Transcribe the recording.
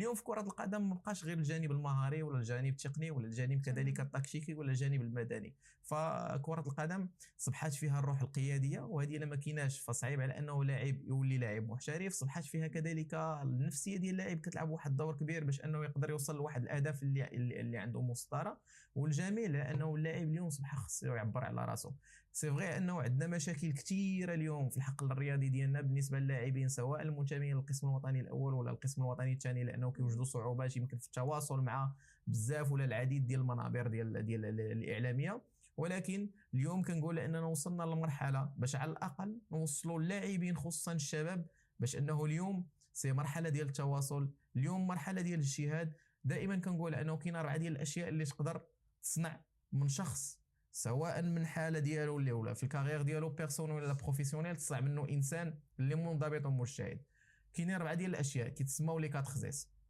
اليوم في كره القدم ما بقاش غير الجانب المهاري ولا الجانب التقني ولا الجانب كذلك التكتيكي ولا الجانب المدني. فكره القدم صبحات فيها الروح القياديه، وهذه الا ما كيناش فصعيب على انه لاعب يولي لاعب محترف. صبحات فيها كذلك النفسيه ديال اللاعب كتلعب واحد الدور كبير باش انه يقدر يوصل لواحد الاهداف اللي عنده مسطره. والجميل لانه اللاعب اليوم صبح خصو يعبر على راسه. سي فغي انه عندنا مشاكل كثيره اليوم في الحقل الرياضي ديالنا بالنسبه للاعبين، سواء المنتمين للقسم الوطني الاول ولا القسم الوطني الثاني، لانه كيوجدوا صعوبات يمكن في التواصل مع بزاف ولا العديد ديال المنابر ديال الاعلاميه. ولكن اليوم كنقول اننا وصلنا لمرحله باش على الاقل نوصلوا اللاعبين خصوصا الشباب باش انه اليوم سي مرحله ديال التواصل، اليوم مرحله ديال الاجتهاد. دائما كنقول انه كاين 4 ديال الاشياء اللي تقدر تصنع من شخص، سواء من حاله ديالو اللي ولا في الكارير ديالو بيرسونيل ولا بروفيسيونيل، تصنع منه انسان اللي منضبط ومجتهد. كاينين 4 ديال الاشياء كيتسموا لي 4 زيس.